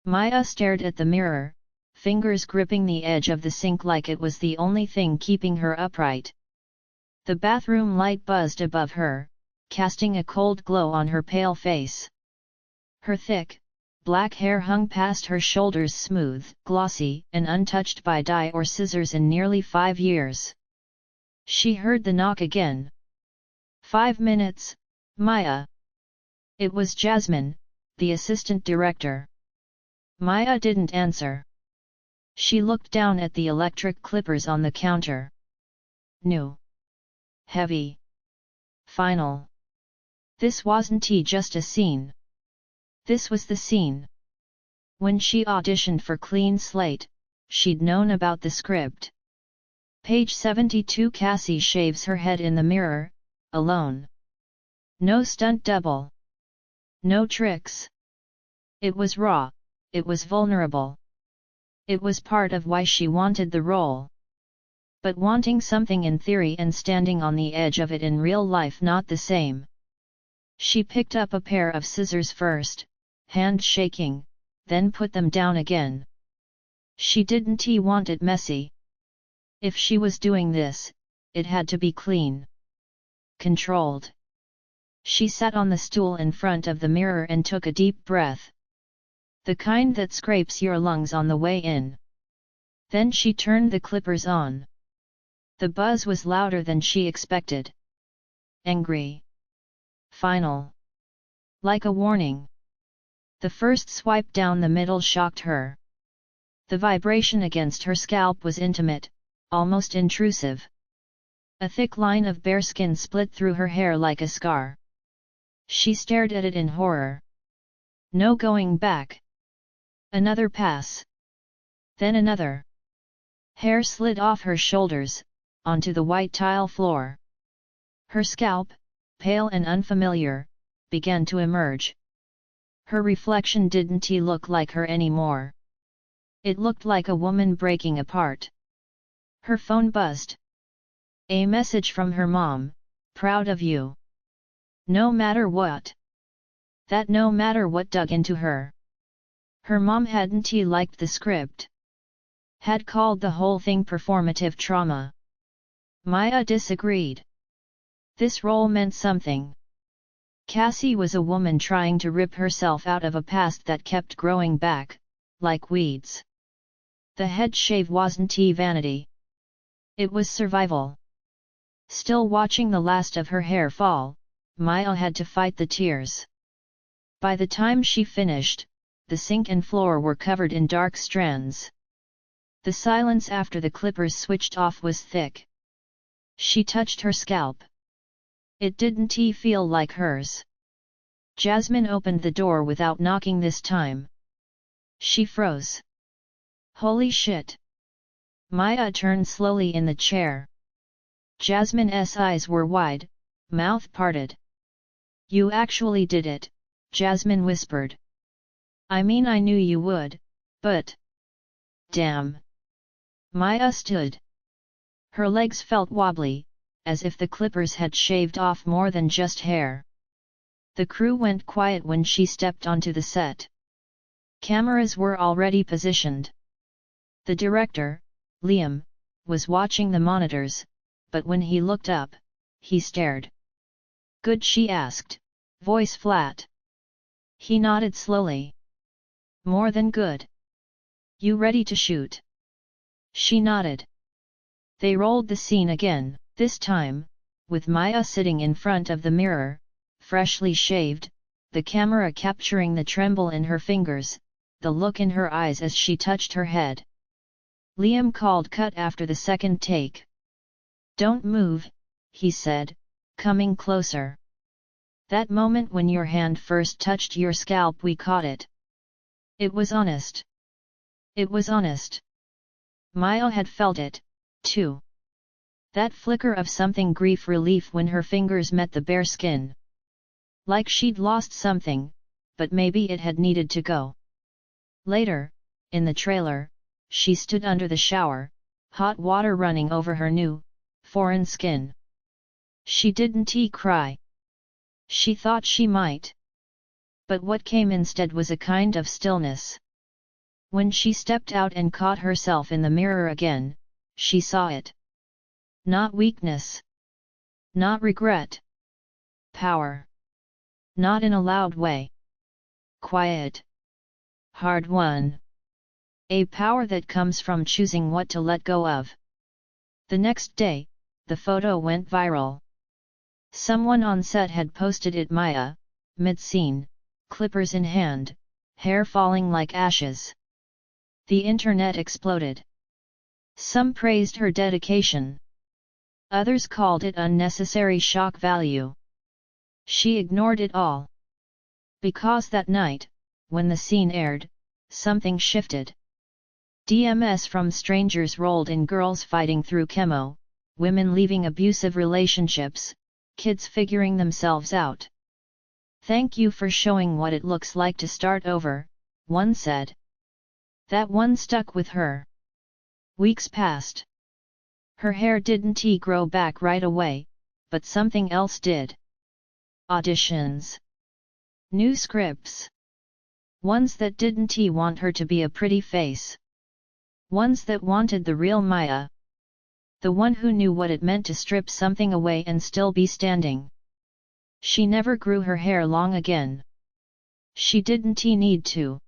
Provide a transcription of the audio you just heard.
Maya stared at the mirror, fingers gripping the edge of the sink like it was the only thing keeping her upright. The bathroom light buzzed above her, casting a cold glow on her pale face. Her thick, black hair hung past her shoulders, smooth, glossy, and untouched by dye or scissors in nearly 5 years. She heard the knock again. 5 minutes, Maya. It was Jasmine, the assistant director. Maya didn't answer. She looked down at the electric clippers on the counter. New. Heavy. Final. This wasn't just a scene. This was the scene. When she auditioned for Clean Slate, she'd known about the script. Page 72. Cassie shaves her head in the mirror, alone. No stunt double. No tricks. It was raw, it was vulnerable. It was part of why she wanted the role. But wanting something in theory and standing on the edge of it in real life, not the same. She picked up a pair of scissors first, hand shaking, then put them down again. She didn't want it messy. If she was doing this, it had to be clean. Controlled. She sat on the stool in front of the mirror and took a deep breath. The kind that scrapes your lungs on the way in. Then she turned the clippers on. The buzz was louder than she expected. Angry. Final. Like a warning. The first swipe down the middle shocked her. The vibration against her scalp was intimate, almost intrusive. A thick line of bare skin split through her hair like a scar. She stared at it in horror. No going back. Another pass. Then another. Hair slid off her shoulders, onto the white tile floor. Her scalp, pale and unfamiliar, began to emerge. Her reflection didn't look like her anymore. It looked like a woman breaking apart. Her phone buzzed. A message from her mom, proud of you. No matter what. That no matter what dug into her. Her mom hadn't liked the script. Had called the whole thing performative trauma. Maya disagreed. This role meant something. Cassie was a woman trying to rip herself out of a past that kept growing back, like weeds. The head shave wasn't vanity. It was survival. Still watching the last of her hair fall, Maya had to fight the tears. By the time she finished, the sink and floor were covered in dark strands. The silence after the clippers switched off was thick. She touched her scalp. It didn't feel like hers. Jasmine opened the door without knocking this time. She froze. Holy shit! Maya turned slowly in the chair. Jasmine's eyes were wide, mouth parted. You actually did it, Jasmine whispered. I mean, I knew you would, but... Damn! Maya stood. Her legs felt wobbly, as if the clippers had shaved off more than just hair. The crew went quiet when she stepped onto the set. Cameras were already positioned. The director, Liam, was watching the monitors, but when he looked up, he stared. Good, she asked, voice flat. He nodded slowly. More than good. You ready to shoot? She nodded. They rolled the scene again, this time, with Maya sitting in front of the mirror, freshly shaved, the camera capturing the tremble in her fingers, the look in her eyes as she touched her head. Liam called cut after the second take. Don't move, he said, coming closer. That moment when your hand first touched your scalp, we caught it. It was honest. It was honest. Maya had felt it, too. That flicker of something, grief, relief when her fingers met the bare skin. Like she'd lost something, but maybe it had needed to go. Later, in the trailer, she stood under the shower, hot water running over her new, foreign skin. She didn't cry. She thought she might. But what came instead was a kind of stillness. When she stepped out and caught herself in the mirror again, she saw it. Not weakness. Not regret. Power. Not in a loud way. Quiet. Hard won. A power that comes from choosing what to let go of. The next day, the photo went viral. Someone on set had posted it Maya, mid-scene, clippers in hand, hair falling like ashes. The internet exploded. Some praised her dedication. Others called it unnecessary shock value. She ignored it all. Because that night, when the scene aired, something shifted. DMS from strangers rolled in, girls fighting through chemo, women leaving abusive relationships, kids figuring themselves out. "Thank you for showing what it looks like to start over," one said. That one stuck with her. Weeks passed. Her hair didn't grow back right away, but something else did. Auditions. New scripts. Ones that didn't want her to be a pretty face. Ones that wanted the real Maya. The one who knew what it meant to strip something away and still be standing. She never grew her hair long again. She didn't need to.